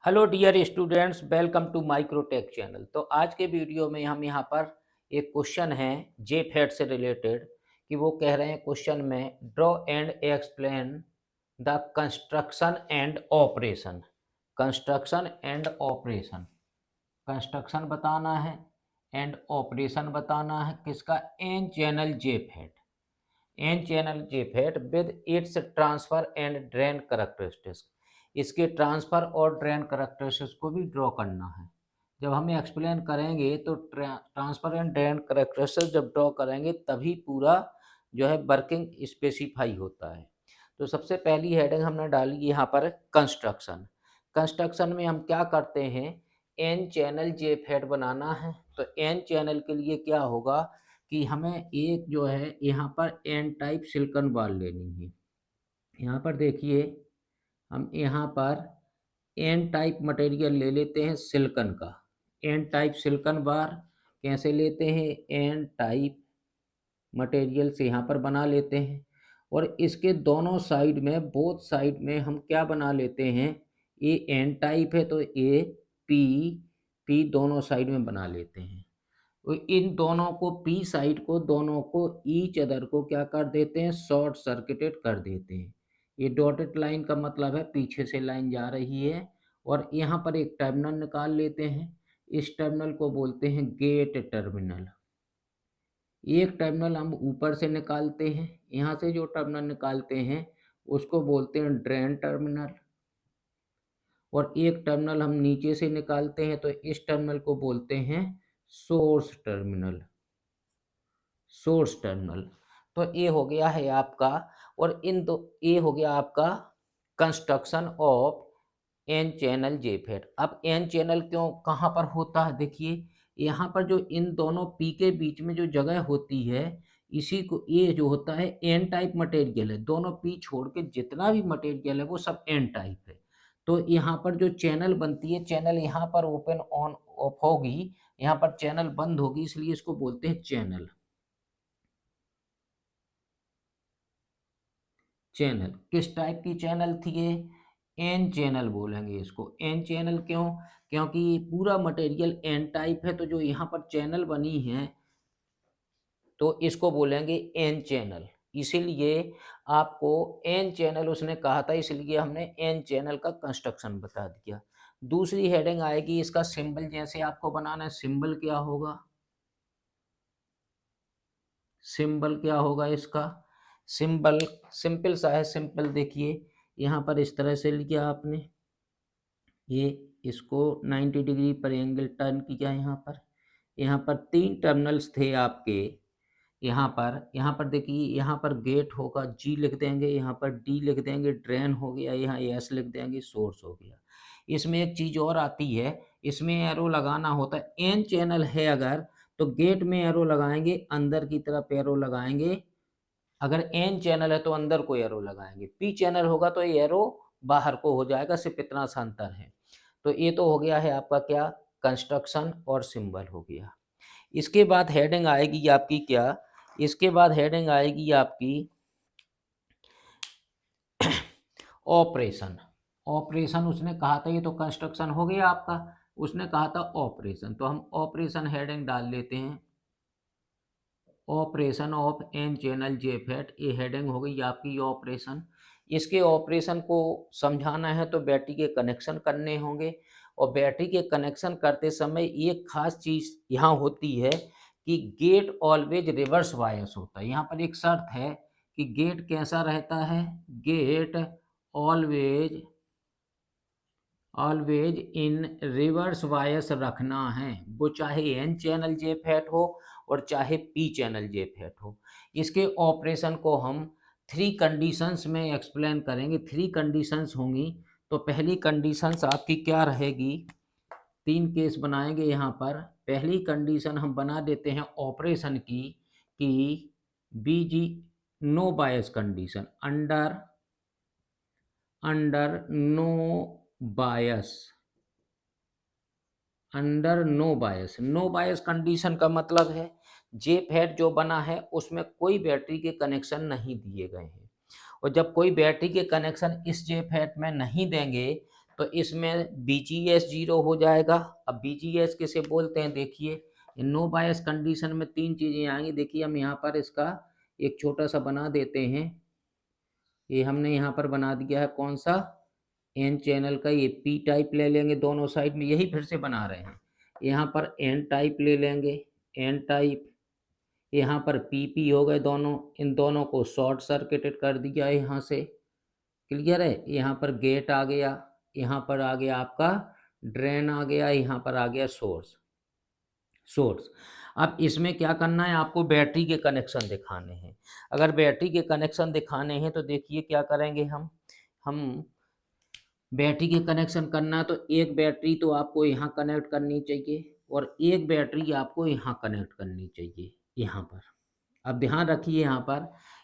Hello dear students, welcome to Microtech channel. तो आज के वीडियो में हम यहाँ पर एक क्वेश्चन है जे फैट से रिलेटेड कि वो कह रहे हैं क्वेश्चन में draw and explain the construction and operation. Construction and operation, construction बताना है एंड ऑपरेशन बताना है किसका, N channel J FET. N channel JFET with its transfer and drain characteristics. इसके ट्रांसफर और ड्रेन करेक्टरिस्टिक्स को भी ड्रॉ करना है। जब हमें एक्सप्लेन करेंगे तो ट्रांसफर एंड ड्रेन करेक्टरिस्टिक्स जब ड्रॉ करेंगे तभी पूरा जो है वर्किंग स्पेसिफाई होता है। तो सबसे पहली हेडिंग हमने डाली यहाँ पर कंस्ट्रक्शन। कंस्ट्रक्शन में हम क्या करते हैं, एन चैनल जेफेट बनाना है। तो एन चैनल के लिए क्या होगा कि हमें एक जो है यहाँ पर एन टाइप सिलिकॉन बार लेनी है। यहाँ पर देखिए हम यहाँ पर एन टाइप मटेरियल ले लेते हैं सिलिकॉन का। एन टाइप सिलिकॉन बार कैसे लेते हैं, एन टाइप मटेरियल से यहाँ पर बना लेते हैं और इसके दोनों साइड में, बोथ साइड में हम क्या बना लेते हैं, ये एन टाइप है तो ये पी दोनों साइड में बना लेते हैं। तो इन दोनों को पी साइड को, दोनों को ईच अदर को क्या कर देते हैं, शॉर्ट सर्किटेड कर देते हैं। ये डॉटेड लाइन का मतलब है पीछे से लाइन जा रही है और यहाँ पर एक टर्मिनल निकाल लेते हैं। इस टर्मिनल को बोलते हैं गेट टर्मिनल। एक टर्मिनल हम ऊपर से निकालते हैं, यहाँ से जो टर्मिनल निकालते हैं उसको बोलते हैं ड्रेन टर्मिनल। और एक टर्मिनल हम नीचे से निकालते हैं तो इस टर्मिनल को बोलते हैं सोर्स टर्मिनल। Source terminal. तो ये हो गया है आपका, और इन दो, ये हो गया आपका construction of N channel JFET. अब एन चैनल क्यों कहाँ पर होता है, देखिए यहाँ पर जो इन दोनों पी के बीच में जो जगह होती है, इसी को ये जो होता है एन टाइप मटेरियल है। दोनों पी छोड़ के जितना भी मटेरियल है वो सब एन टाइप है। तो यहाँ पर जो चैनल बनती है, चैनल यहाँ पर ओपन ऑन ऑफ होगी, यहाँ पर चैनल बंद होगी, इसलिए इसको बोलते हैं चैनल। चैनल किस टाइप की चैनल थी ये, एन चैनल बोलेंगे इसको। एन चैनल क्यों, क्योंकि ये पूरा मटेरियल एन टाइप है, तो जो यहाँ पर चैनल बनी है तो इसको बोलेंगे एन चैनल। इसीलिए आपको एन चैनल उसने कहा था, इसलिए हमने एन चैनल का कंस्ट्रक्शन बता दिया। दूसरी हेडिंग आएगी इसका सिंबल, जैसे आपको बनाना है। सिंबल क्या होगा, सिंबल क्या होगा इसका, सिंबल सिंपल सा है। सिंपल देखिए यहाँ पर इस तरह से लिया आपने, ये इसको 90 डिग्री पर एंगल टर्न किया। यहाँ पर 3 टर्मिनल्स थे आपके। यहाँ पर देखिए, यहाँ पर गेट होगा, जी लिख देंगे, यहाँ पर डी लिख देंगे, ड्रेन हो गया, यहाँ एस लिख देंगे, सोर्स हो गया। इसमें एक चीज़ और आती है, इसमें एरो लगाना होता है। एन चैनल है अगर तो गेट में एरो लगाएंगे, अंदर की तरफ एरो लगाएंगे। अगर एन चैनल है तो अंदर को एरो लगाएंगे, पी चैनल होगा तो ये एरो बाहर को हो जाएगा। सिर्फ इतना सा अंतर है। तो ये तो हो गया है आपका क्या, कंस्ट्रक्शन और सिंबल हो गया। इसके बाद हेडिंग आएगी आपकी क्या, इसके बाद हेडिंग आएगी आपकी ऑपरेशन। ऑपरेशन उसने कहा था, ये तो कंस्ट्रक्शन हो गया आपका, उसने कहा था ऑपरेशन, तो हम ऑपरेशन हेडिंग डाल लेते हैं। Operation of N channel JFET, ये हेडिंग हो गई आपकी ऑपरेशन। इसके ऑपरेशन को समझाना है तो बैटरी के कनेक्शन करने होंगे, और बैटरी के कनेक्शन करते समय एक खास चीज़ यहाँ होती है कि गेट ऑलवेज रिवर्स बायस होता है। यहाँ पर एक शर्त है कि गेट कैसा रहता है, gate always always in reverse bias रखना है, वो चाहे एन चैनल जे फैट हो और चाहे पी चैनल जे फैट हो। इसके ऑपरेशन को हम 3 कंडीशंस में एक्सप्लेन करेंगे। 3 कंडीशंस होंगी। तो पहली कंडीशंस आपकी क्या रहेगी, 3 केस बनाएंगे यहाँ पर। पहली कंडीशन हम बना देते हैं ऑपरेशन की कि बीजी no bias condition, under no bias, under no bias. No bias condition का मतलब है जे फैट जो बना है उसमें कोई बैटरी के कनेक्शन नहीं दिए गए हैं, और जब कोई बैटरी के कनेक्शन इस जे फैट में नहीं देंगे तो इसमें BGS 0 हो जाएगा। अब BGS किसे बोलते हैं, देखिए नो बायस कंडीशन में 3 चीज़ें आएंगी। देखिए हम यहाँ पर इसका एक छोटा सा बना देते हैं। ये हमने यहाँ पर बना दिया है कौन सा, एन चैनल का। ये पी टाइप ले लेंगे दोनों साइड में, यही फिर से बना रहे हैं। यहाँ पर एन टाइप ले लेंगे, एन टाइप। यहाँ पर पी हो गए दोनों, इन दोनों को शॉर्ट सर्किटेड कर दिया यहाँ से। क्लियर है। यहाँ पर गेट आ गया, यहाँ पर आ गया आपका ड्रेन आ गया, यहाँ पर आ गया सोर्स। अब इसमें क्या करना है, आपको बैटरी के कनेक्शन दिखाने हैं। अगर बैटरी के कनेक्शन दिखाने हैं तो देखिए क्या करेंगे हम बैटरी के कनेक्शन करना है तो एक बैटरी तो आपको यहाँ कनेक्ट करनी चाहिए और एक बैटरी आपको यहाँ कनेक्ट करनी चाहिए यहाँ पर। अब ध्यान रखिए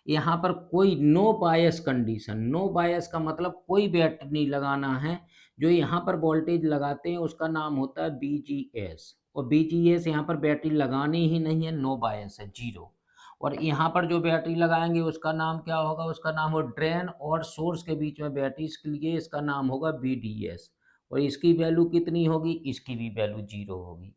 यहाँ पर कोई नो बायस कंडीशन, नो बायस का मतलब कोई बैटरी नहीं लगाना है। जो यहाँ पर वोल्टेज लगाते हैं उसका नाम होता है BGS, और BGS यहाँ पर बैटरी लगानी ही नहीं है, नो बायस है, 0। और यहाँ पर जो बैटरी लगाएंगे उसका नाम क्या होगा, उसका नाम हो ड्रेन और सोर्स के बीच में बैटरी, इसके लिए इसका नाम होगा BDS। और इसकी वैल्यू कितनी होगी, इसकी भी वैल्यू 0 होगी।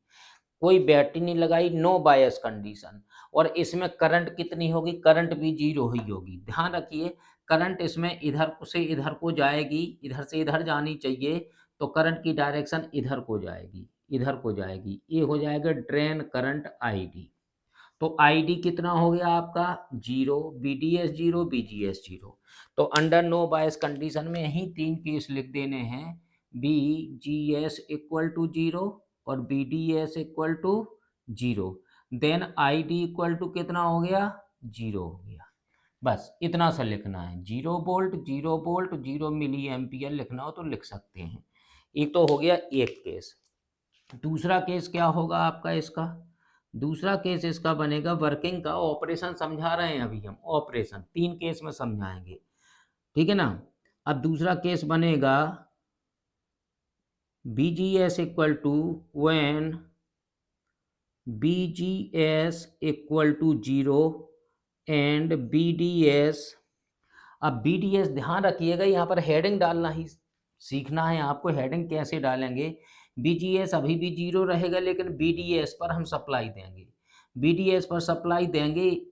कोई बैटरी नहीं लगाई, नो बायस कंडीशन। और इसमें करंट कितनी होगी, करंट भी 0 ही होगी। ध्यान रखिए करंट इसमें इधर से इधर को जाएगी, इधर से इधर जानी चाहिए, तो करंट की डायरेक्शन इधर को जाएगी, इधर को जाएगी। ये हो जाएगा ड्रेन करंट ID। तो ID कितना हो गया आपका 0, BDS 0, BGS 0। तो अंडर नो बायस कंडीशन में यही 3 केस लिख देने हैं, BGS इक्वल टू 0 और BDS equal to 0। Then ID equal to कितना हो गया, 0 हो गया। बस इतना सा लिखना है, 0 वोल्ट 0 वोल्ट 0 मिली एम्पियर लिखना हो तो लिख सकते हैं। एक तो हो गया एक केस। दूसरा केस क्या होगा आपका इसका, दूसरा केस इसका बनेगा वर्किंग का, ऑपरेशन समझा रहे हैं अभी हम, ऑपरेशन 3 केस में समझाएंगे, ठीक है ना। अब दूसरा केस बनेगा BGS equal to when BGS equal to 0 and BDS। अब BDS ध्यान रखिएगा यहाँ पर हेडिंग डालना ही सीखना है आपको, हेडिंग कैसे डालेंगे। BGS अभी भी 0 रहेगा लेकिन BDS पर हम सप्लाई देंगे, BDS पर सप्लाई देंगे।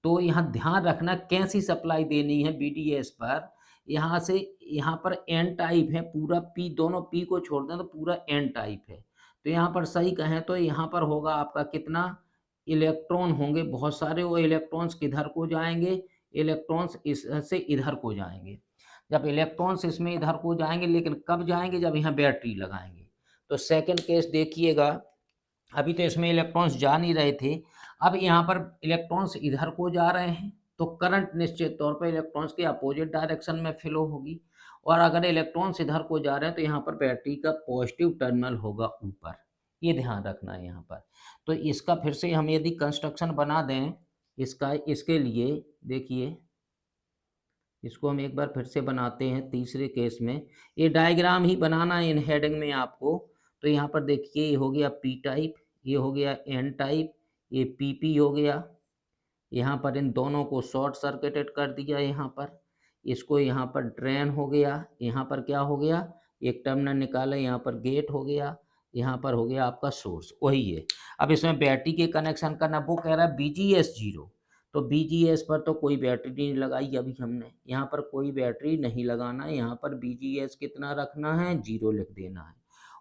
तो यहाँ ध्यान रखना कैसी सप्लाई देनी है BDS पर। यहाँ से यहाँ पर N टाइप है पूरा, P दोनों P को छोड़ दें तो पूरा N टाइप है। तो यहाँ पर सही कहें तो यहाँ पर होगा आपका कितना, इलेक्ट्रॉन होंगे बहुत सारे। वो इलेक्ट्रॉन्स किधर को जाएंगे, इलेक्ट्रॉन्स इस से इधर को जाएंगे। जब इलेक्ट्रॉन्स इसमें इधर को जाएंगे, लेकिन कब जाएंगे, जब यहाँ बैटरी लगाएंगे। तो सेकंड केस देखिएगा, अभी तो इसमें इलेक्ट्रॉन्स जा नहीं रहे थे, अब यहाँ पर इलेक्ट्रॉन्स इधर को जा रहे हैं, तो करंट निश्चित तौर पर इलेक्ट्रॉन्स के अपोजिट डायरेक्शन में फ्लो होगी। और अगर इलेक्ट्रॉन्स इधर को जा रहे हैं तो यहाँ पर बैटरी का पॉजिटिव टर्मिनल होगा ऊपर, ये ध्यान रखना है यहाँ पर। तो इसका फिर से हम यदि कंस्ट्रक्शन बना दें इसका, इसके लिए देखिए इसको हम एक बार फिर से बनाते हैं तीसरे केस में। ये डायग्राम ही बनाना है इन हेडिंग में आपको। तो यहाँ पर देखिए ये हो गया P टाइप, ये हो गया N टाइप, ये PP हो गया। यहाँ पर इन दोनों को शॉर्ट सर्किटेड कर दिया, यहाँ पर इसको, यहाँ पर ड्रेन हो गया, यहाँ पर क्या हो गया, एक टर्मिनल निकाला, यहाँ पर गेट हो गया, यहाँ पर हो गया आपका सोर्स, वही है। अब इसमें बैटरी के कनेक्शन करना, वो कह रहा है BGS 0, तो BGS पर तो कोई बैटरी नहीं लगाई अभी हमने, यहाँ पर कोई बैटरी नहीं लगाना है, यहाँ पर BGS कितना रखना है, 0 लिख देना है।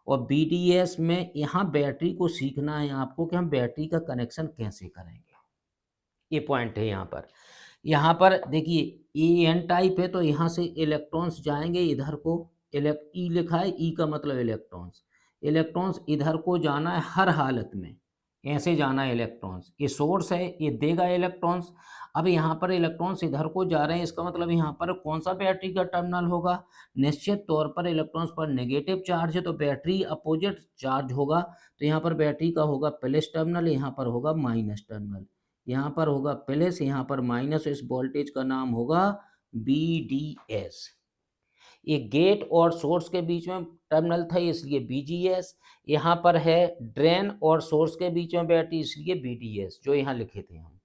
और BDS में यहाँ बैटरी को सीखना है आपको कि हम बैटरी का कनेक्शन कैसे करेंगे, ये पॉइंट है यहाँ पर देखिए ये N टाइप है, तो यहाँ से इलेक्ट्रॉन्स जाएंगे इधर को, E लिखा है, E का मतलब इलेक्ट्रॉन्स, इलेक्ट्रॉन्स इधर को जाना है हर हालत में, ऐसे जाना है इलेक्ट्रॉन्स। ये सोर्स है, ये देगा इलेक्ट्रॉन्स। अब यहाँ पर इलेक्ट्रॉन्स इधर को जा रहे हैं, इसका मतलब यहाँ पर कौन सा बैटरी का टर्मिनल होगा, निश्चित तौर पर इलेक्ट्रॉन्स पर नेगेटिव चार्ज है तो बैटरी अपोजिट चार्ज होगा। तो यहाँ पर बैटरी का होगा प्लस टर्मिनल, यहाँ पर होगा माइनस टर्मिनल, यहाँ पर होगा प्लस, यहाँ पर माइनस, इस वोल्टेज का नाम होगा BDS। ये गेट और सोर्स के बीच में टर्मिनल था इसलिए BGS, यहाँ पर है ड्रेन और सोर्स के बीच में बैटरी इसलिए BDS, जो यहाँ लिखे थे हम।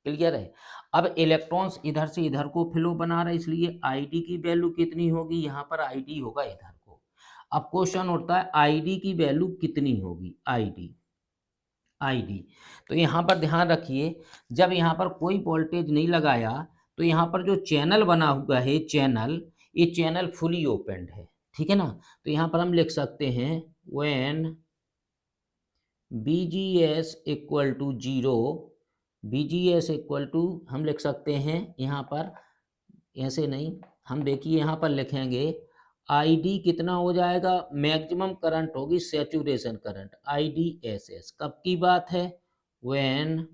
क्लियर है। अब इलेक्ट्रॉन्स इधर से इधर को फ्लो बना रहे इसलिए ID की वैल्यू कितनी होगी, यहाँ पर ID होगा इधर को। अब क्वेश्चन उठता है आईडी की वैल्यू कितनी होगी, आईडी आईडी। तो यहाँ पर ध्यान रखिए, जब यहाँ पर कोई वोल्टेज नहीं लगाया तो यहाँ पर जो चैनल बना हुआ है चैनल, ये चैनल फुली ओपनड है, ठीक है ना। तो यहाँ पर हम लिख सकते हैं when BGS equal to zero, BGS equal to हम लिख सकते हैं यहाँ पर, ऐसे नहीं, हम देखिए यहाँ पर लिखेंगे आईडी कितना हो जाएगा, मैक्सिमम करंट होगी सैचुरेशन करंट, IDSS। कब की बात है, when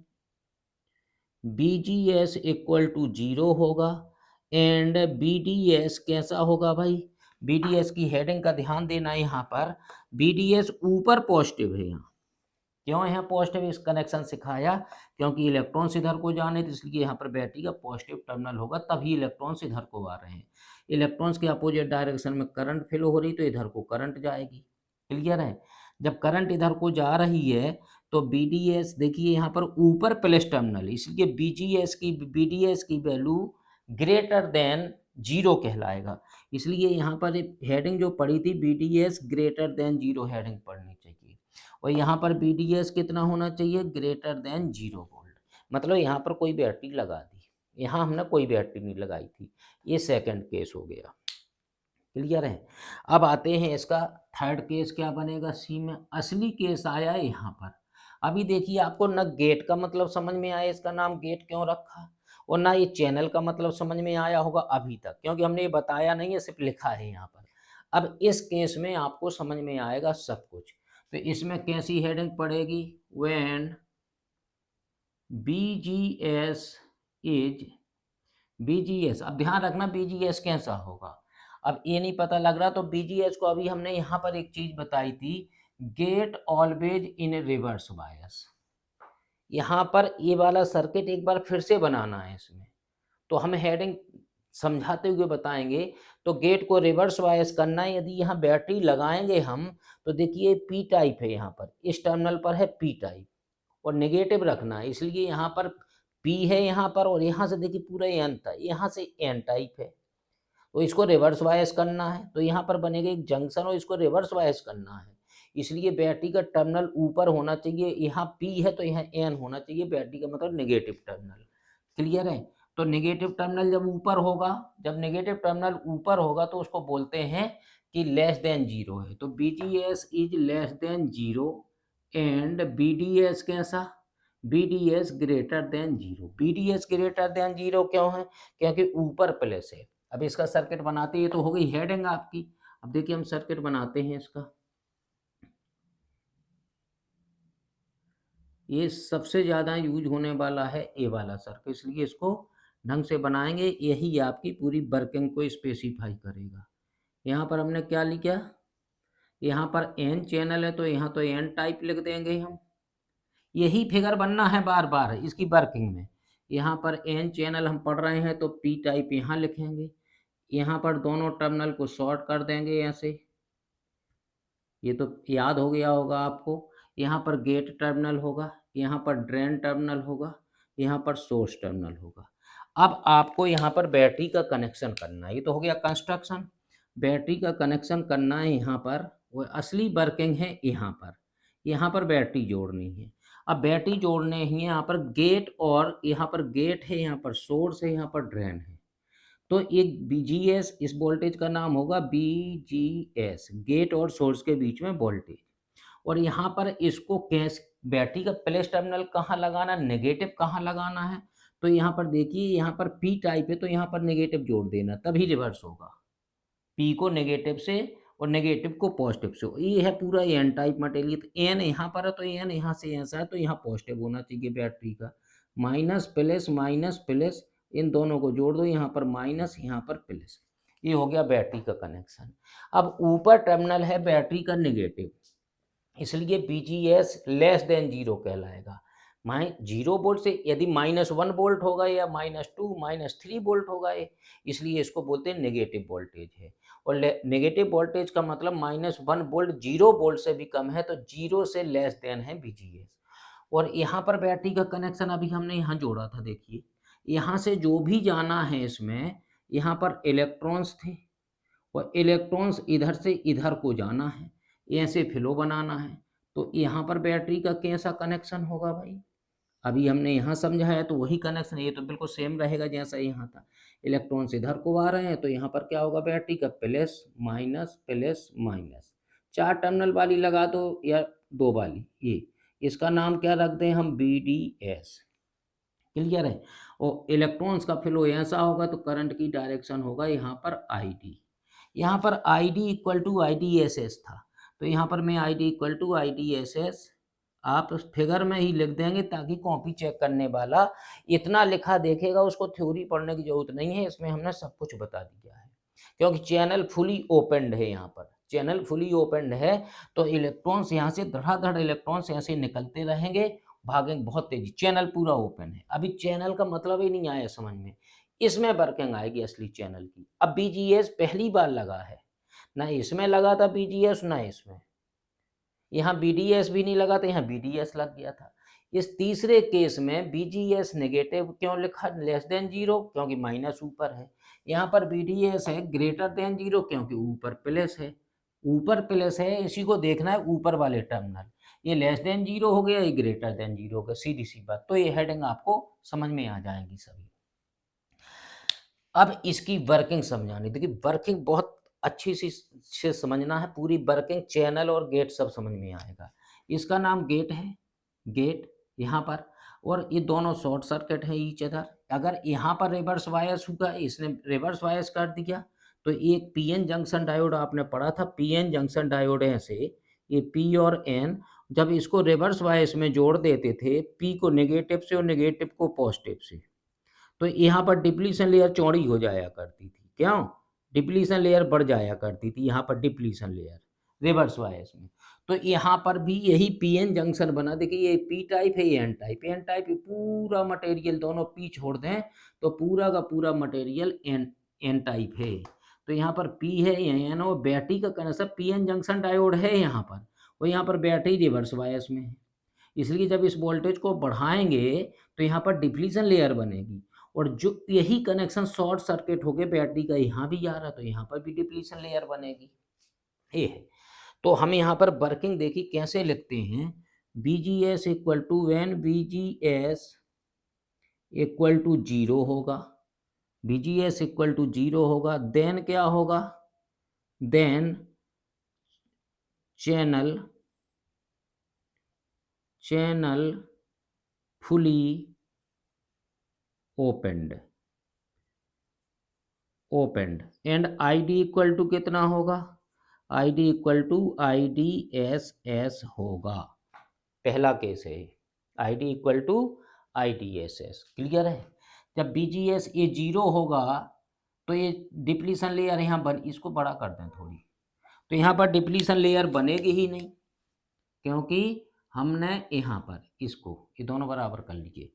BGS equal to zero होगा एंड BDS कैसा होगा भाई, BDS की हेडिंग का ध्यान देना है यहाँ पर, BDS ऊपर पॉजिटिव है। यहाँ क्यों यहाँ पॉजिटिव इस कनेक्शन सिखाया, क्योंकि इलेक्ट्रॉन्स इधर को जाने, तो इसलिए यहाँ पर बैटरी का पॉजिटिव टर्मिनल होगा, तभी इलेक्ट्रॉन्स इधर को आ रहे हैं। इलेक्ट्रॉन्स के अपोजिट डायरेक्शन में करंट फ्लो हो रही, तो इधर को करंट जाएगी। क्लियर है। जब करंट इधर को जा रही है तो BDS देखिए यहाँ पर ऊपर प्लस टर्मिनल, इसलिए BDS की वैल्यू ग्रेटर देन जीरो कहलाएगा। इसलिए यहाँ पर हेडिंग जो पड़ी थी BDS greater than zero heading पढ़नी चाहिए, और यहाँ पर BDS कितना होना चाहिए, ग्रेटर देन जीरो वोल्ट। मतलब यहाँ पर कोई बैटरी लगा दी, यहाँ हमने कोई बैटरी नहीं लगाई थी, ये सेकंड केस हो गया। क्लियर है। अब आते हैं इसका थर्ड केस क्या बनेगा, सी में। असली केस आया है यहाँ पर। अभी देखिए आपको न गेट का मतलब समझ में आया, इसका नाम गेट क्यों रखा, और ना ये चैनल का मतलब समझ में आया होगा अभी तक, क्योंकि हमने ये बताया नहीं है, सिर्फ लिखा है यहाँ पर। अब इस केस में आपको समझ में आएगा सब कुछ। तो इसमें कैसी हेडिंग पड़ेगी, व्हेन BGS, अब ध्यान रखना BGS कैसा होगा। अब ये नहीं पता लग रहा तो BGS को अभी हमने यहाँ पर एक चीज बताई थी, get always in reverse bias. यहाँ पर ये वाला सर्किट एक बार फिर से बनाना है इसमें, तो हम हेडिंग समझाते हुए बताएंगे। तो गेट को रिवर्स बायस करना है। यदि यहाँ बैटरी लगाएंगे हम, तो देखिए P टाइप है, यहाँ पर इस टर्मिनल पर है P टाइप, और नेगेटिव रखना है, इसलिए यहाँ पर P है यहाँ पर, और यहाँ से देखिए पूरा N था, यहाँ से N टाइप है, तो इसको रिवर्स बायस करना है। तो यहाँ पर बनेगा एक जंक्शन, और इसको रिवर्स बायस करना है, इसलिए बैटरी का टर्मिनल ऊपर होना चाहिए। यहाँ P है तो यहाँ N होना चाहिए, बैटरी का मतलब नेगेटिव टर्मिनल। क्लियर है। तो नेगेटिव टर्मिनल जब ऊपर होगा, जब नेगेटिव टर्मिनल ऊपर होगा तो उसको बोलते हैं कि लेस देन जीरो है। तो BGS is less than zero and BDS कैसा, BDS greater than zero. BDS greater than zero क्यों है, क्योंकि ऊपर प्लस है। अब इसका सर्किट बनाते हैं, तो हो गई हेडिंग आपकी। अब देखिए हम सर्किट बनाते हैं इसका, ये सबसे ज़्यादा यूज होने वाला है ए वाला सर्किट, इसलिए इसको ढंग से बनाएंगे, यही आपकी पूरी वर्किंग को स्पेसिफाई करेगा। यहाँ पर हमने क्या लिखा, यहाँ पर N चैनल है तो यहाँ तो N टाइप लिख देंगे हम। यही फिगर बनना है बार बार इसकी वर्किंग में। यहाँ पर N चैनल हम पढ़ रहे हैं तो P टाइप यहाँ लिखेंगे। यहाँ पर दोनों टर्मिनल को शॉर्ट कर देंगे ऐसे, ये तो याद हो गया होगा आपको। यहाँ पर गेट टर्मिनल होगा, यहाँ पर ड्रेन टर्मिनल होगा, यहाँ पर सोर्स टर्मिनल होगा। अब आपको यहाँ पर बैटरी का कनेक्शन करना है, ये तो हो गया कंस्ट्रक्शन। बैटरी का कनेक्शन करना है यहाँ पर, वो असली वर्किंग है यहाँ पर बैटरी जोड़नी है। अब बैटरी जोड़ने ही यहाँ पर गेट, और यहाँ पर गेट है, यहाँ पर सोर्स है, यहाँ पर ड्रेन है। तो एक BGS, इस वोल्टेज का नाम होगा BGS, गेट और सोर्स के बीच में वोल्टेज। और यहाँ पर इसको कैस बैटरी का प्लस टर्मिनल कहाँ लगाना, नेगेटिव कहाँ लगाना है, तो यहाँ पर देखिए यहाँ पर P टाइप है तो यहाँ पर नेगेटिव जोड़ देना, तभी रिवर्स होगा। P को नेगेटिव से और नेगेटिव को पॉजिटिव से। ये है पूरा N टाइप मटेरियल, तो N यहाँ पर है तो N यहाँ से ऐसा है, तो यहाँ पॉजिटिव होना चाहिए बैटरी का। माइनस प्लस इन दोनों को जोड़ दो, यहाँ पर माइनस यहाँ पर प्लस, ये हो गया बैटरी का कनेक्शन। अब ऊपर टर्मिनल है बैटरी का नेगेटिव, इसलिए BGS लेस देन जीरो कहलाएगा। जीरो वोल्ट से यदि -1 वोल्ट होगा या -2 -3 वोल्ट होगा ये, इसलिए इसको बोलते हैं नेगेटिव वोल्टेज है। और नेगेटिव वोल्टेज का मतलब -1 वोल्ट, 0 वोल्ट से भी कम है, तो जीरो से लेस देन है BGS। और यहाँ पर बैटरी का कनेक्शन अभी हमने यहाँ जोड़ा था, देखिए यहाँ से जो भी जाना है इसमें, यहाँ पर इलेक्ट्रॉन्स थे और इलेक्ट्रॉन्स इधर से इधर को जाना है, ऐसे फ्लो बनाना है, तो यहाँ पर बैटरी का कैसा कनेक्शन होगा भाई? अभी हमने यहाँ समझाया तो वही कनेक्शन है, ये तो बिल्कुल सेम रहेगा जैसा यहाँ था। इलेक्ट्रॉन्स इधर को आ रहे हैं तो यहाँ पर क्या होगा बैटरी का plus minus plus minus. 4 terminal वाली लगा दो या 2 वाली, ये इसका नाम क्या रख दें हम, BDS। क्लियर है? और इलेक्ट्रॉन्स का फ्लो ऐसा होगा तो करंट की डायरेक्शन होगा यहाँ पर ID। यहाँ पर ID इक्वल टू IDSS था, तो यहाँ पर मैं ID इक्वल टू IDSS आप फिगर में ही लिख देंगे ताकि कॉपी चेक करने वाला इतना लिखा देखेगा, उसको थ्योरी पढ़ने की जरूरत नहीं है, इसमें हमने सब कुछ बता दिया है। क्योंकि चैनल फुली ओपनड है, यहाँ पर चैनल फुली ओपनड है तो इलेक्ट्रॉन्स यहाँ से धड़ाधड़ इलेक्ट्रॉन्स ऐसे निकलते रहेंगे, भागेंगे बहुत तेजी, चैनल पूरा ओपन है। अभी चैनल का मतलब ही नहीं आया समझ में, इसमें वर्किंग आएगी असली चैनल की। अब BGS पहली बार लगा है, ना इसमें लगा था BGS ना इसमें, यहाँ BDS भी नहीं लगा था, यहाँ BDS लग गया था। इस तीसरे केस में BGS नेगेटिव क्यों लिखा, लेस देन 0 क्योंकि माइनस ऊपर है। यहाँ पर BDS है ग्रेटर देन 0 क्योंकि ऊपर प्लस है, ऊपर प्लस है, इसी को देखना है ऊपर वाले टर्मिनल। ये लेस देन 0 हो गया, ये ग्रेटर देन 0 हो गया, सीधी सी बात। तो ये हेडिंग आपको समझ में आ जाएगी सभी। अब इसकी वर्किंग समझानी, देखिए वर्किंग बहुत अच्छी सी से समझना है, पूरी वर्किंग चैनल और गेट सब समझ में आएगा। इसका नाम गेट है, गेट यहाँ पर, और ये दोनों शॉर्ट सर्किट है ईच अदर। अगर यहाँ पर रिवर्स वायस हुआ, इसने रिवर्स वायस कर दिया, तो एक PN जंक्शन डायोड आपने पढ़ा था, PN जंक्शन डायोड ऐसे, ये P और N जब इसको रिवर्स वायस में जोड़ देते थे, P को नेगेटिव से और नेगेटिव को पॉजिटिव से, तो यहाँ पर डिप्लीशन लेयर चौड़ी हो जाया करती थी। क्यों? डिप्लीशन लेयर बढ़ जाया करती थी, यहाँ पर डिप्लीशन लेयर रिवर्स वायस में। तो यहाँ पर भी यही PN जंक्शन बना, देखिए ये P टाइप है, ये N टाइप है। N टाइप पूरा मटेरियल दोनों P छोड़ दें तो पूरा का पूरा मटेरियल N टाइप है। तो यहाँ पर P है, यहाँ N, और बैटरी का कनेक्शन PN जंक्शन डायोड है यहाँ पर, और यहाँ पर बैटरी रिवर्स वायस में है। इसलिए जब इस वोल्टेज को बढ़ाएंगे तो यहाँ पर डिप्लीशन लेयर बनेगी, और जो यही कनेक्शन शॉर्ट सर्किट हो गया बैटरी का यहाँ भी आ रहा, तो यहाँ पर भी डिप्लीशन लेयर बनेगी। ये है, तो हम यहाँ पर वर्किंग देखी कैसे लिखते हैं। BGS equal to when BGS equal to 0 होगा, BGS इक्वल टू 0 होगा, देन क्या होगा, then channel fully opened and ID equal to कितना होगा, ID इक्वल टू IDSS होगा। पहला केस है ID equal to IDSS। Clear है? जब BGS ये 0 होगा तो ये डिप्लीशन लेयर यहाँ बन, इसको बड़ा कर दें थोड़ी, तो यहाँ पर डिप्लीशन लेयर बनेगी ही नहीं, क्योंकि हमने यहाँ पर इसको ये दोनों बराबर कर लिए।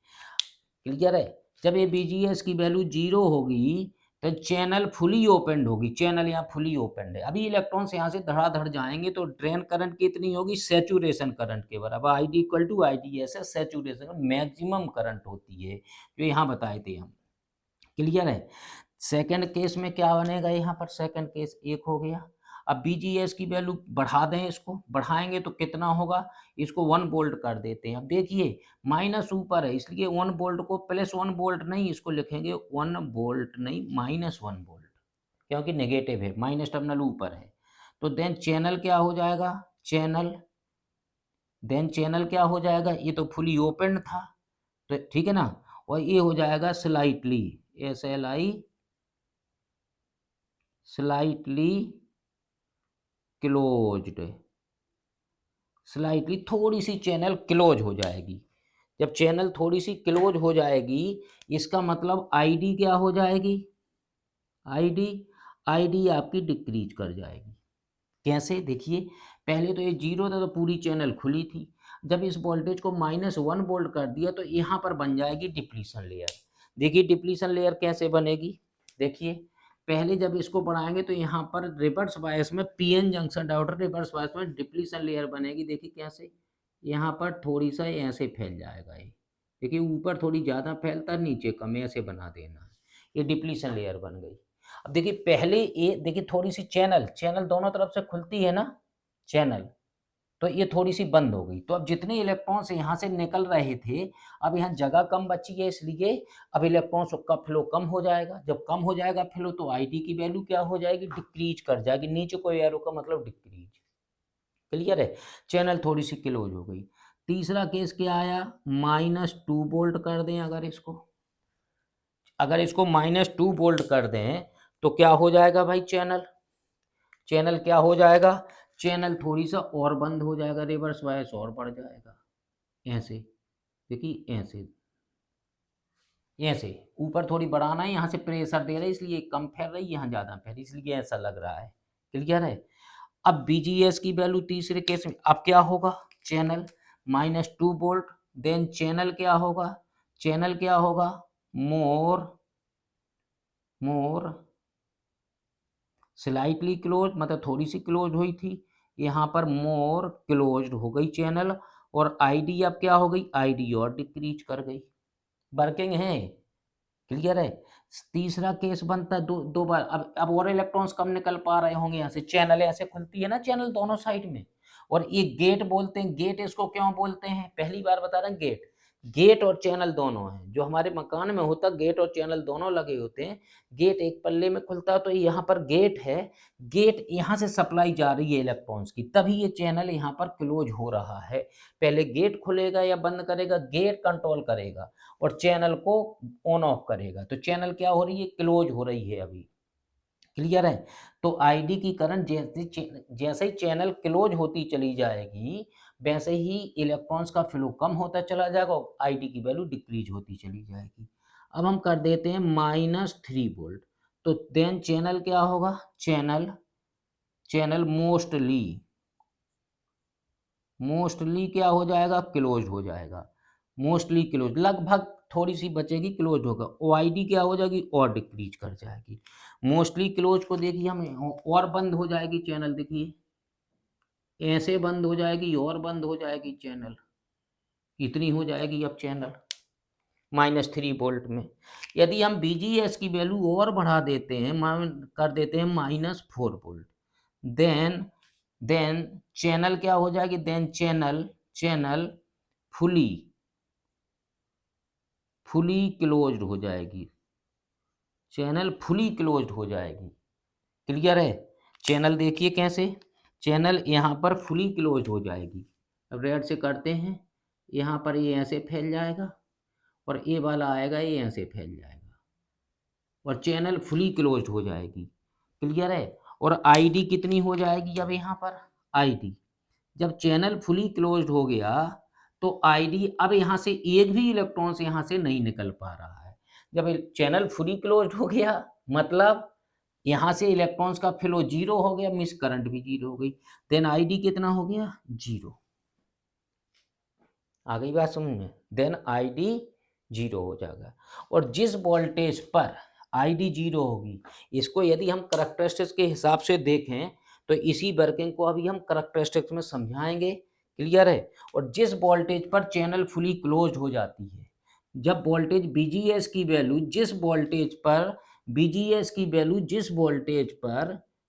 क्लियर है? जब ये BGS की वैल्यू 0 होगी तो चैनल फुली ओपनड होगी, चैनल यहाँ फुली ओपनड है। अभी इलेक्ट्रॉन्स यहाँ से धड़ाधड़ जाएंगे तो ड्रेन करंट कितनी होगी, सैचुरेशन करंट के बराबर। ID equal to IDSS saturation maximum current होती है, जो यहाँ बताए थे हम। क्लियर है? सेकंड केस में क्या बनेगा, यहाँ पर सेकंड केस 1 हो गया। अब BGS की वैल्यू बढ़ा दें, इसको बढ़ाएंगे तो कितना होगा, इसको 1 वोल्ट कर देते हैं। अब देखिए माइनस ऊपर है, इसलिए 1 वोल्ट को प्लस 1 वोल्ट नहीं, इसको लिखेंगे 1 वोल्ट नहीं माइनस 1 वोल्ट, क्योंकि नेगेटिव है, माइनस टर्मिनल ऊपर है। तो देन चैनल क्या हो जाएगा, चैनल क्या हो जाएगा, ये तो फुली ओपन था तो ठीक है ना, और ये हो जाएगा स्लाइटली, स्लाइटली क्लोज्ड, स्लाइटली थोड़ी सी चैनल क्लोज हो जाएगी। जब चैनल थोड़ी सी क्लोज हो जाएगी इसका मतलब ID क्या हो जाएगी, ID आपकी डिक्रीज कर जाएगी। कैसे, देखिए पहले तो ये 0 था तो पूरी चैनल खुली थी, जब इस वोल्टेज को -1 वोल्ट कर दिया तो यहाँ पर बन जाएगी डिप्लीशन लेयर। देखिए डिप्लीशन लेयर कैसे बनेगी, देखिए पहले जब इसको बढ़ाएंगे तो यहाँ पर रिवर्स बायस में PN junction diode reverse bias में डिप्लीशन लेयर बनेगी। देखिए कैसे, यहाँ पर थोड़ी सा ऐसे फैल जाएगा, ये देखिए ऊपर थोड़ी ज़्यादा फैलता नीचे कम, ऐसे बना देना, ये डिप्लीशन लेयर बन गई। अब देखिए पहले ये देखिए थोड़ी सी चैनल दोनों तरफ से खुलती है ना चैनल, तो ये थोड़ी सी बंद हो गई। तो अब जितने इलेक्ट्रॉन्स यहाँ से निकल रहे थे, अब यहाँ जगह कम बची है, इसलिए अब इलेक्ट्रॉन्स का फ्लो कम हो जाएगा। जब कम हो जाएगा फ्लो तो आईडी की वैल्यू क्या हो जाएगी, डिक्रीज कर जाएगी। नीचे कोई एरो का मतलब डिक्रीज। क्लियर है, चैनल थोड़ी सी क्लोज हो गई। तीसरा केस क्या आया, -2 वोल्ट कर दें अगर इसको -2 वोल्ट कर दें तो क्या हो जाएगा भाई, चैनल क्या हो जाएगा, चैनल थोड़ी सा और बंद हो जाएगा, रिवर्स बायस और बढ़ जाएगा। ऐसे देखिए, ऐसे ऊपर थोड़ी बढ़ाना है, यहाँ से प्रेशर दे रहे हैं इसलिए कम फैल रही है, यहाँ ज़्यादा फैल रही है, इसलिए ऐसा लग रहा है। क्लियर है। अब BGS की वैल्यू तीसरे केस में अब क्या होगा, चैनल -2 वोल्ट, देन चैनल क्या होगा, मोर स्लाइटली क्लोज, मतलब थोड़ी सी क्लोज हुई थी, यहाँ पर मोर क्लोज्ड हो गई चैनल, और आईडी अब क्या हो गई, आईडी और डिक्रीज कर गई। वर्किंग है। क्लियर है। तीसरा केस बनता है दो बार। अब और इलेक्ट्रॉन्स कम निकल पा रहे होंगे यहाँ से, चैनल ऐसे खुलती है ना चैनल दोनों साइड में, और ये गेट बोलते हैं। गेट इसको क्यों बोलते हैं, पहली बार बता रहे हैं। गेट और चैनल दोनों हैं, जो हमारे मकान में होता, गेट और चैनल दोनों लगे होते हैं। गेट एक पल्ले में खुलता है, तो यहाँ पर गेट है, गेट यहाँ से सप्लाई जा रही है इलेक्ट्रॉन्स की, तभी ये चैनल यहाँ पर क्लोज हो रहा है। पहले गेट खुलेगा या बंद करेगा, गेट कंट्रोल करेगा और चैनल को ऑन ऑफ करेगा। तो चैनल क्या हो रही है, क्लोज हो रही है अभी। क्लियर है। तो आईडी की करंट जैसे ही चैनल क्लोज होती चली जाएगी, वैसे ही इलेक्ट्रॉन्स का फ्लो कम होता चला जाएगा और आईडी की वैल्यू डिक्रीज होती चली जाएगी। अब हम कर देते हैं -3 वोल्ट, तो देन चैनल क्या होगा, चैनल मोस्टली क्या हो जाएगा, क्लोज हो जाएगा। मोस्टली क्लोज, लगभग थोड़ी सी बचेगी, क्लोज होगा। ओआईडी क्या हो जाएगी, और डिक्रीज कर जाएगी। मोस्टली क्लोज को देखिए हम, और बंद हो जाएगी चैनल, देखिए ऐसे बंद हो जाएगी और बंद हो जाएगी चैनल, इतनी हो जाएगी अब चैनल -3 वोल्ट में। यदि हम BGS की वैल्यू और बढ़ा देते हैं, कर देते हैं -4 वोल्ट, देन चैनल क्या हो जाएगी, देन चैनल फुली क्लोज्ड हो जाएगी, चैनल फुली क्लोज्ड हो जाएगी। क्लियर है। चैनल देखिए कैसे, चैनल यहाँ पर फुली क्लोज हो जाएगी। अब रेड से करते हैं, यहाँ पर ये ऐसे फैल जाएगा और ये वाला आएगा, ये ऐसे फैल जाएगा और चैनल फुली क्लोज्ड हो जाएगी। क्लियर है। और आईडी कितनी हो जाएगी, अब यहाँ पर आईडी, जब चैनल फुली क्लोज्ड हो गया तो आईडी, अब यहाँ से एक भी इलेक्ट्रॉन से यहाँ से नहीं निकल पा रहा है। जब चैनल फुली क्लोज्ड हो गया, मतलब यहाँ से इलेक्ट्रॉन्स का फ्लो 0 हो गया, मिस करंट भी 0 हो गई। देन आईडी कितना हो गया, 0। आ गई बात समझ में। देन आईडी 0 हो जाएगा। और जिस वोल्टेज पर आईडी 0 होगी, इसको यदि हम करैक्टरिस्टिक्स के हिसाब से देखें तो इसी वर्किंग को अभी हम करैक्टरिस्टिक्स में समझाएंगे। क्लियर है। और जिस वोल्टेज पर चैनल फुली क्लोज्ड हो जाती है, जब वोल्टेज BGS की वैल्यू जिस वोल्टेज पर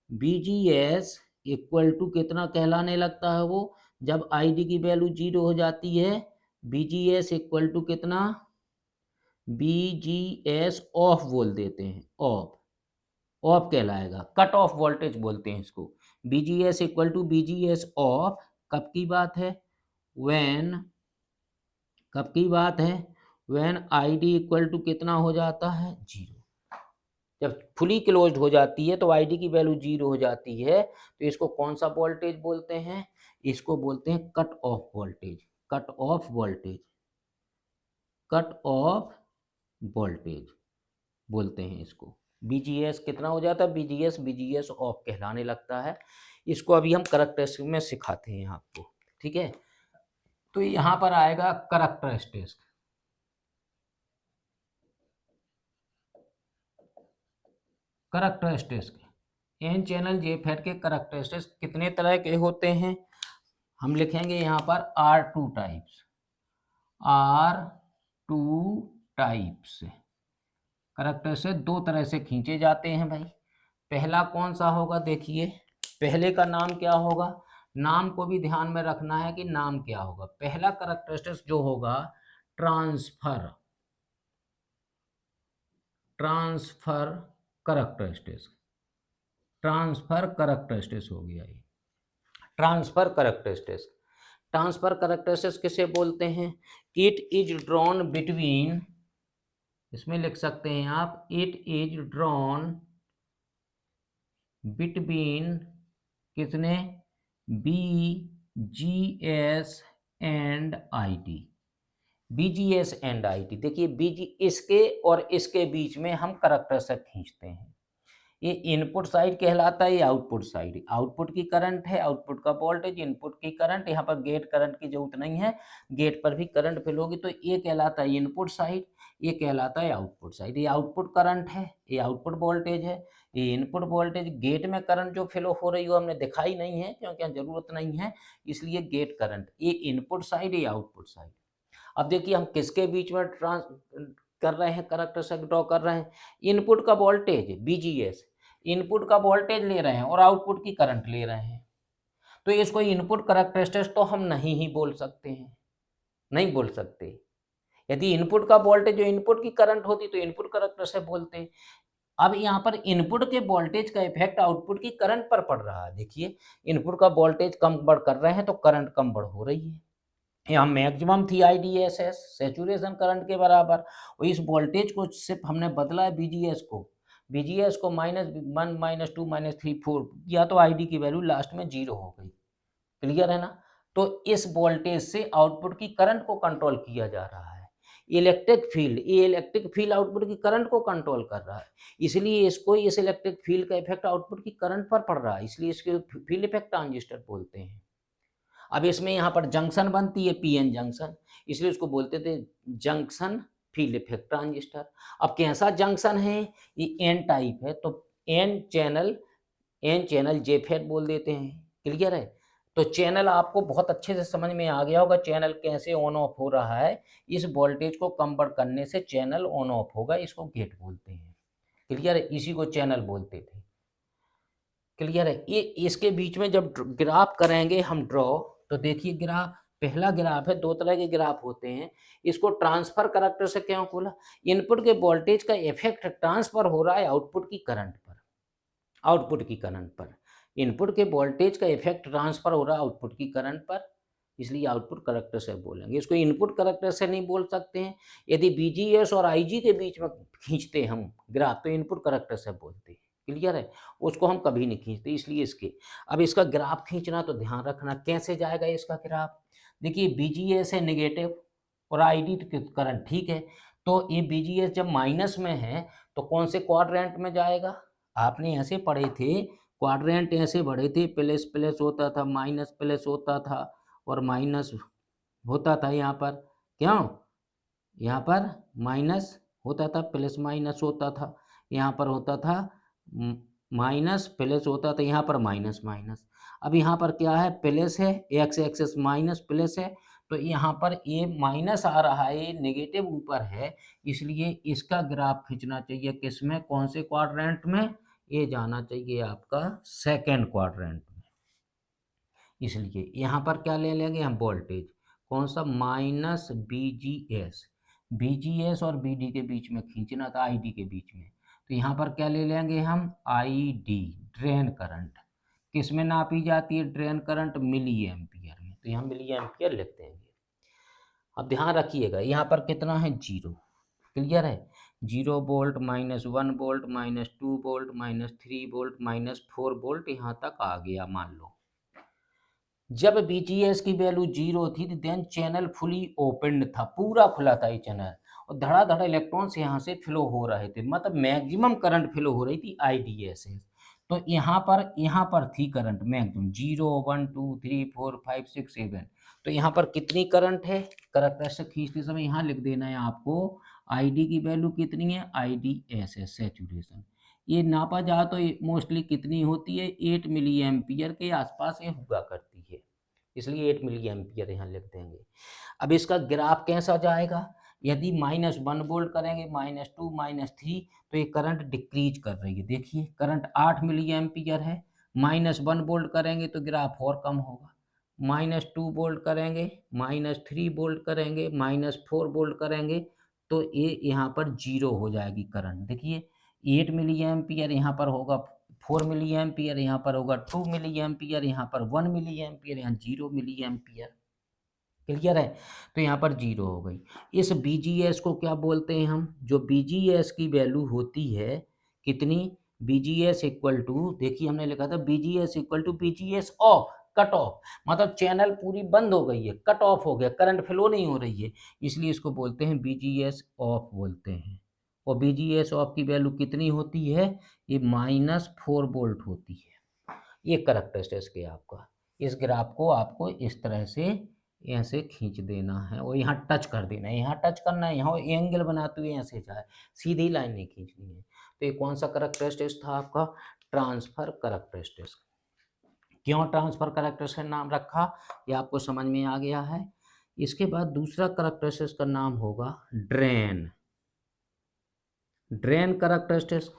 BGS इक्वल टू कितना कहलाने लगता है, वो जब आईडी की वैल्यू 0 हो जाती है, BGS इक्वल टू कितना, BGS ऑफ बोल देते हैं, ऑफ कहलाएगा, कट ऑफ वोल्टेज बोलते हैं इसको। BGS equal to BGS off, कब की बात है, व्हेन आईडी इक्वल टू कितना हो जाता है, 0। जब फुली क्लोज्ड हो जाती है तो आईडी की वैल्यू 0 हो जाती है, तो इसको कौन सा वोल्टेज बोलते हैं, इसको बोलते हैं cut off voltage. Cut off voltage बोलते हैं इसको। BGS कितना हो जाता है, BGS ऑफ कहलाने लगता है। इसको अभी हम करैक्टरिस्टिक में सिखाते हैं आपको। ठीक है। तो यहाँ पर आएगा करैक्टरिस्टिक्स। एन चैनल JFET के करैक्टरिस्टिक्स कितने तरह के होते हैं, हम लिखेंगे यहाँ पर R2 टाइप्स। करैक्टरिस्टिक्स दो तरह से खींचे जाते हैं भाई। पहला कौन सा होगा, देखिए पहले का नाम क्या होगा, नाम को भी ध्यान में रखना है कि नाम क्या होगा। पहला करैक्टरिस्टिक्स जो होगा ट्रांसफर करैक्टरिस्टिक्स, ट्रांसफर करैक्टरिस्टिक्स हो गया ये। ट्रांसफर करैक्टरिस्टिक्स किसे बोलते हैं, इट इज ड्रॉन बिटवीन, इसमें लिख सकते हैं आप, इट इज ड्रॉन बिटवीन कितने, B G S and I T, BGS and IT। देखिए BG इसके और इसके बीच में हम करैक्टरिस्टिक्स खींचते हैं। ये इनपुट साइड कहलाता है, ये आउटपुट साइड। आउटपुट की करंट है, आउटपुट का वोल्टेज, इनपुट की करंट। यहाँ पर गेट करंट की जरूरत नहीं है, गेट पर भी करंट फिल होगी, तो ये कहलाता है इनपुट साइड, ये कहलाता है आउटपुट साइड। ये आउटपुट करंट है, ये आउटपुट वोल्टेज है, ये इनपुट वोल्टेज। गेट में करंट जो फिल हो रही हो हमने दिखाई नहीं है क्योंकि जरूरत नहीं है, इसलिए गेट करंट। ये इनपुट साइड, ये आउटपुट साइड। अब देखिए हम किसके बीच में कर रहे हैं, करैक्टरिस्टिक ड्रॉ कर रहे हैं, इनपुट का वोल्टेज BGS, इनपुट का वोल्टेज ले रहे हैं और आउटपुट की करंट ले रहे हैं, तो इसको इनपुट करैक्टरिस्टिक्स तो हम नहीं ही बोल सकते हैं, नहीं बोल सकते। यदि इनपुट का वोल्टेज जो इनपुट की करंट होती तो इनपुट करैक्टरिस्टिक्स बोलते। अब यहाँ पर इनपुट के वोल्टेज का इफेक्ट आउटपुट की करंट पर पड़ रहा है। देखिए इनपुट का वोल्टेज कम बढ़ कर रहे हैं तो करंट कम बढ़ हो रही है। यहाँ मैक्सिमम थी IDSS, सैचुरेशन करंट के बराबर, और इस वोल्टेज को सिर्फ हमने बदला है BGS को, BGS को -1 -2 -3 4 या तो ID की वैल्यू लास्ट में 0 हो गई। क्लियर है ना। तो इस वोल्टेज से आउटपुट की करंट को कंट्रोल किया जा रहा है। इलेक्ट्रिक फील्ड, ये इलेक्ट्रिक फील्ड आउटपुट की करंट को कंट्रोल कर रहा है, इसलिए इसको, इस इलेक्ट्रिक फील्ड का इफेक्ट आउटपुट की करंट पर पड़ रहा है, इसलिए इसके फील्ड इफेक्ट ट्रांजिस्टर बोलते हैं। अब इसमें यहाँ पर जंक्शन बनती है PN जंक्शन, इसलिए उसको बोलते थे जंक्शन फील्ड इफेक्ट ट्रांजिस्टर। अब कैसा जंक्शन है, ये N टाइप है, तो N चैनल JFET बोल देते हैं। क्लियर है। तो चैनल आपको बहुत अच्छे से समझ में आ गया होगा, चैनल कैसे ऑन ऑफ हो रहा है। इस वोल्टेज को कम बढ़ करने से चैनल ऑन ऑफ होगा, इसको गेट बोलते हैं। क्लियर है, इसी को चैनल बोलते थे। क्लियर है। ये इसके बीच में जब ग्राफ करेंगे हम ड्रॉ, तो देखिए ग्राफ, पहला ग्राफ है, दो तरह के ग्राफ होते हैं। इसको ट्रांसफर करैक्टरिस्टिक क्यों बोला, इनपुट के वोल्टेज का इफेक्ट ट्रांसफर हो रहा है आउटपुट की करंट पर, आउटपुट की करंट पर। इनपुट के वोल्टेज का इफेक्ट ट्रांसफर हो रहा है आउटपुट की करंट पर, इसलिए आउटपुट करैक्टरिस्टिक बोलेंगे। इसको इनपुट करैक्टरिस्टिक नहीं बोल सकते हैं। यदि BGS और IG के बीच में खींचते हम ग्राफ तो इनपुट करैक्टरिस्टिक बोलते हैं। क्लियर है, उसको हम कभी नहीं खींचते, इसलिए इसके। अब इसका ग्राफ खींचना तो ध्यान रखना कैसे जाएगा इसका ग्राफ। देखिए BGS है नेगेटिव और ID तो करंट, ठीक है। तो ये BGS जब माइनस में है तो कौन से क्वाड्रेंट में जाएगा, आपने ऐसे पढ़े थे, क्वाड्रेंट ऐसे बढ़े थे, प्लस प्लस होता था, माइनस प्लस होता था और माइनस होता था। यहाँ पर क्यों, यहाँ पर माइनस होता था, प्लस माइनस होता था, यहाँ पर होता था माइनस प्लस होता था, यहाँ पर माइनस माइनस। अब यहाँ पर क्या है, प्लस है, एक्स एक्सेस माइनस प्लस है, तो यहाँ पर ये माइनस आ रहा है, ये नेगेटिव ऊपर है, इसलिए इसका ग्राफ खींचना चाहिए किसमें, कौन से क्वाड्रेंट में, ये जाना चाहिए आपका सेकेंड क्वाड्रेंट में। इसलिए यहाँ पर क्या ले लेंगे हम, वोल्टेज कौन सा, माइनस BGS और BD के बीच में खींचना था, ID के बीच में। तो यहाँ पर क्या ले लेंगे हम, ID ड्रेन करंट, किस में नापी जाती है ड्रेन करंट, मिली एम्पियर में, तो यहाँ मिली एम्पियर लिख देंगे। अब ध्यान रखिएगा यहाँ पर कितना है, 0। क्लियर है, 0 volt, -1 volt, -2 volt, -3 volt, -4 volt, यहाँ तक आ गया। मान लो जब BGS की वैल्यू 0 थी तो देन चैनल फुली ओपन था, पूरा खुला था ये चैनल, और धड़ाधड़ इलेक्ट्रॉन्स यहाँ से फ्लो हो रहे थे, मतलब मैक्सिमम करंट फ्लो हो रही थी IDSS। तो यहाँ पर थी करंट मैक्सिमम 0 1 2 3 4 5 6 7। तो यहाँ पर कितनी करंट है, करैक्टरिस्टिक खींचते समय यहाँ लिख देना है आपको, ID की वैल्यू कितनी है, IDSS सैचुरेशन। ये नापा जाए तो मोस्टली कितनी होती है, 8 मिली एम्पियर के आसपास ये हुआ करती है, इसलिए 8 मिली एम्पियर यहाँ लिख देंगे। अब इसका ग्राफ कैसा जाएगा, यदि -1 वोल्ट करेंगे, -2, -3, तो ये करंट डिक्रीज कर रही है। देखिए करंट 8 मिली एम्पियर है, -1 वोल्ट करेंगे तो ग्राफ और कम होगा, -2 वोल्ट करेंगे, -3 वोल्ट करेंगे, -4 वोल्ट करेंगे तो ये यहाँ पर जीरो हो जाएगी करंट। देखिए 8 मिली एम्पियर यहाँ पर होगा, 4 मिली एम्पियर यहाँ पर होगा, 2 मिली एम्पियर यहाँ पर, 1 मिली एम्पियर यहाँ 0 मिली एम्पियर। क्लियर है? तो यहाँ पर जीरो हो गई। इस बीजीएस को क्या बोलते हैं हम? जो बीजीएस की वैल्यू होती है कितनी? बीजीएस इक्वल टू, देखिए हमने लिखा था BGS equal to BGS off, cut off, मतलब चैनल पूरी बंद हो गई है, कट ऑफ हो गया, करंट फ्लो नहीं हो रही है, इसलिए इसको बोलते हैं बीजीएस ऑफ बोलते हैं। और बीजीएस ऑफ की वैल्यू कितनी होती है? ये -4 वोल्ट होती है। ये करैक्टरिस्टिक है आपका। इस ग्राफ को आपको इस तरह से ऐसे खींच देना है और यहाँ टच कर देना है, यहाँ टच करना है, यहाँ एंगल बनाते हुए ऐसे जाए, सीधी लाइन नहीं खींचनी है। तो ये कौन सा करैक्टरिस्टिक्स था आपका? Transfer characteristics. क्यों ट्रांसफर करैक्टरिस्टिक्स नाम रखा, ये आपको समझ में आ गया है। इसके बाद दूसरा करैक्टरिस्टिक्स का नाम होगा ड्रेन। ड्रेन करैक्टरिस्टिक्स,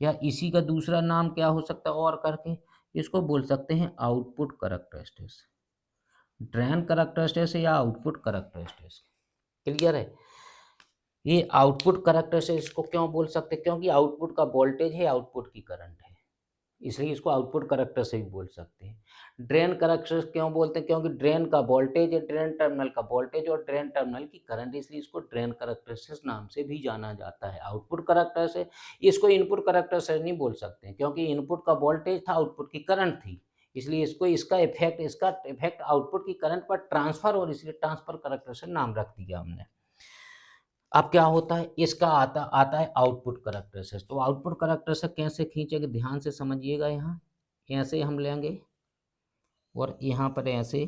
या इसी का दूसरा नाम क्या हो सकता है और करके, इसको बोल सकते हैं आउटपुट करैक्टरिस्टिक्स। ड्रेन करैक्टरिस्टिक्स या आउटपुट करैक्टरिस्टिक्स। क्लियर है? ये आउटपुट करैक्टरिस्टिक्स को क्यों बोल सकते हैं? क्योंकि आउटपुट का वोल्टेज है, आउटपुट की करंट है, इसलिए इसको आउटपुट करैक्टरिस्टिक्स बोल सकते हैं। ड्रेन करैक्टरिस्टिक्स क्यों बोलते हैं? क्योंकि ड्रेन का वोल्टेज है, ड्रेन टर्मिनल का वोल्टेज और ड्रेन टर्मिनल की करंट, इसलिए इसको ड्रेन करैक्टरिस्टिक्स नाम से भी जाना जाता है। आउटपुट करैक्टरिस्टिक्स, इसको इनपुट करैक्टरिस्टिक्स नहीं बोल सकते हैं, क्योंकि इनपुट का वोल्टेज था, आउटपुट की करंट थी, इसलिए इसको इसका इफेक्ट आउटपुट की करंट पर ट्रांसफर, और इसलिए ट्रांसफर करैक्टरिस्टिक्स नाम रख दिया हमने। अब क्या होता है, इसका आता है आउटपुट करैक्टरिस्टिक्स। तो आउटपुट करैक्टरिस्टिक्स कैसे खींचेंगे, ध्यान से समझिएगा। यहाँ ऐसे हम लेंगे और यहाँ पर ऐसे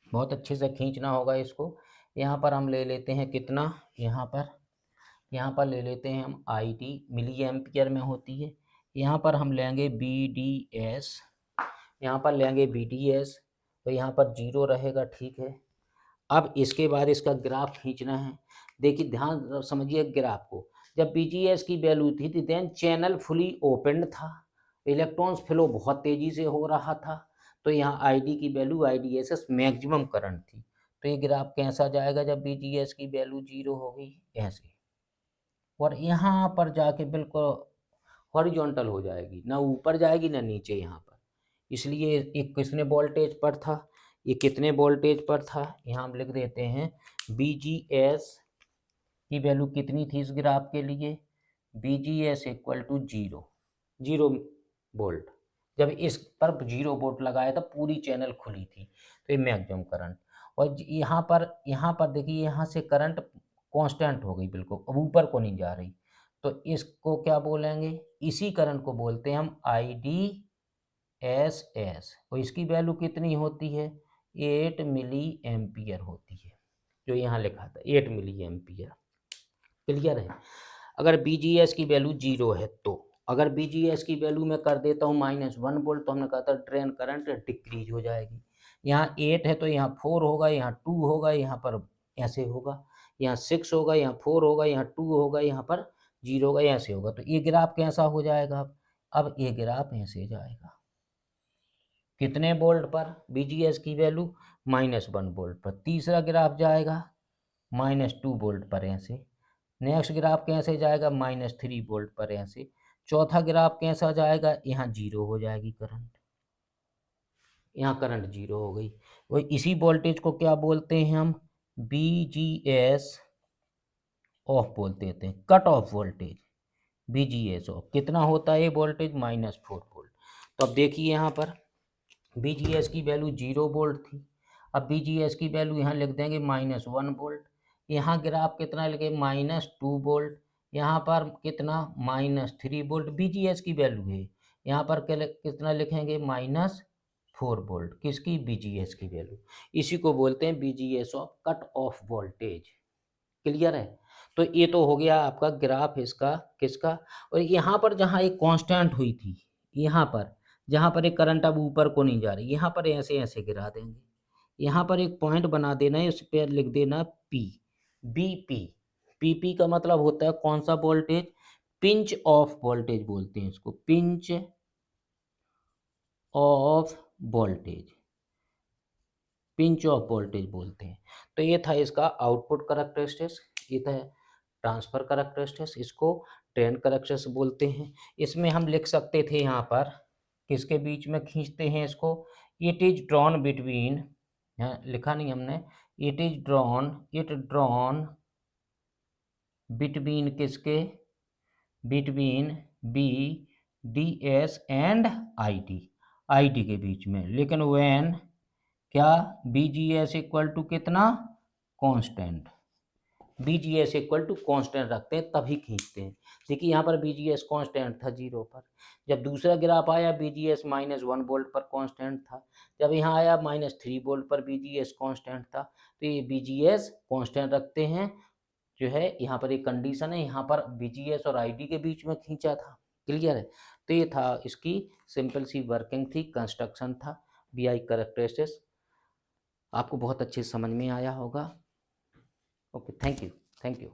बहुत अच्छे से खींचना होगा इसको। यहाँ पर हम ले लेते हैं कितना, यहाँ पर ले लेते हैं हम ID, मिली एम्पियर में होती है। यहाँ पर हम लेंगे BDS, यहाँ पर लेंगे BDS, तो यहाँ पर जीरो रहेगा, ठीक है। अब इसके बाद इसका ग्राफ खींचना है। देखिए ध्यान समझिए ग्राफ को, जब BGS की वैल्यू थी तो देन चैनल फुली ओपन था, इलेक्ट्रॉन्स फ्लो बहुत तेजी से हो रहा था, तो यहाँ ID की वैल्यू IDSS मैक्सिमम करंट थी। तो ये ग्राफ कैसा जाएगा जब BGS की वैल्यू जीरो हो गई, ऐसे, और यहाँ पर जाके बिल्कुल हॉरिजॉन्टल हो जाएगी, ना ऊपर जाएगी ना नीचे यहाँ पर। इसलिए एक कितने वोल्टेज पर था, ये कितने वोल्टेज पर था, यहाँ हम लिख देते हैं BGS की वैल्यू कितनी थी इस ग्राफ के लिए, BGS equal to zero volt. जब इस पर 0 वोल्ट लगाया था, पूरी चैनल खुली थी, तो ये मैक्सिमम करंट। और यहाँ पर देखिए, यहाँ से करंट कांस्टेंट हो गई बिल्कुल, अब ऊपर को नहीं जा रही, तो इसको क्या बोलेंगे, इसी करंट को बोलते हैं हम IDSS। और इसकी वैल्यू कितनी होती है, 8 मिली एम्पियर होती है, जो यहाँ लिखा था 8 मिली एम्पियर। क्लियर है? अगर BGS की वैल्यू जीरो है, तो अगर BGS की वैल्यू मैं कर देता हूँ -1 वोल्ट, तो हमने कहा था ड्रेन करंट डिक्रीज हो जाएगी। यहाँ 8 है तो यहाँ 4 होगा, यहाँ 2 होगा, यहाँ पर ऐसे होगा, यहाँ 6 होगा, यहाँ 4 होगा, यहाँ 2 होगा, यहाँ पर 0 होगा, ऐसे होगा। तो ये ग्राफ कैसा हो जाएगा? अब ये ग्राफ ऐसे जाएगा, कितने वोल्ट पर BGS की वैल्यू, -1 वोल्ट पर। तीसरा ग्राफ जाएगा -2 वोल्ट पर, ऐसे। नेक्स्ट ग्राफ कैसे जाएगा, -3 वोल्ट पर, ऐसे। चौथा ग्राफ कैसा जाएगा, यहाँ जीरो हो जाएगी करंट, यहाँ करंट जीरो हो गई। और इसी वोल्टेज को क्या बोलते हैं हम, BGS ऑफ बोलते हैं, cut off voltage. BGS of कितना होता है ये वोल्टेज, -4 वोल्ट। तो अब देखिए यहाँ पर BGS की वैल्यू 0 वोल्ट थी, अब BGS की वैल्यू यहाँ लिख देंगे -1 वोल्ट। यहाँ ग्राफ कितना लिखे, -2 वोल्ट। यहाँ पर कितना, -3 वोल्ट BGS की वैल्यू है। यहाँ पर कितना लिखेंगे, -4 वोल्ट। किसकी, BGS की वैल्यू। इसी को बोलते हैं BGS of cut of voltage. Clear है? तो ये तो हो गया आपका ग्राफ इसका, किसका। और यहाँ पर जहाँ एक कांस्टेंट हुई थी, यहाँ पर जहाँ पर एक करंट अब ऊपर को नहीं जा रही, यहाँ पर ऐसे ऐसे गिरा देंगे। यहाँ पर एक पॉइंट बना देना है, उस पर लिख देना P। बीपी। पीपी का मतलब होता है कौन सा वोल्टेज, पिंच ऑफ वोल्टेज बोलते हैं इसको, pinch of voltage, pinch of voltage बोलते हैं। तो ये था इसका आउटपुट करैक्टरिस्टिक्स, ये था ट्रांसफर करैक्टरिस्टिक्स, इसको ड्रेन करैक्टरिस्टिक्स बोलते हैं। इसमें हम लिख सकते थे यहाँ पर किसके बीच में खींचते हैं इसको, इट इज ड्रॉन बिटवीन, लिखा नहीं हमने, it is drawn, it drawn between किसके, between B D S and I T, I T के बीच में। लेकिन व्हेन क्या, B G S equal to कितना, constant, B G S equal to constant रखते हैं तभी खींचते हैं। देखिए यहाँ पर बी जी एस कॉन्स्टेंट था 0 पर, जब दूसरा ग्राफ आया बी जी एस -1 वोल्ट पर कांस्टेंट था, जब यहाँ आया -3 वोल्ट पर बी जी एस कॉन्स्टेंट था। तो ये बी जी एस कॉन्स्टेंट रखते हैं, जो है यहाँ पर एक कंडीशन है, यहाँ पर बी जी एस और आई डी के बीच में खींचा था। क्लियर है। तो ये था इसकी सिंपल सी वर्किंग थी, कंस्ट्रक्शन था बी आई करैक्टरिस्टिक्स। आपको बहुत अच्छे समझ में आया होगा। Okay, thank you, thank you.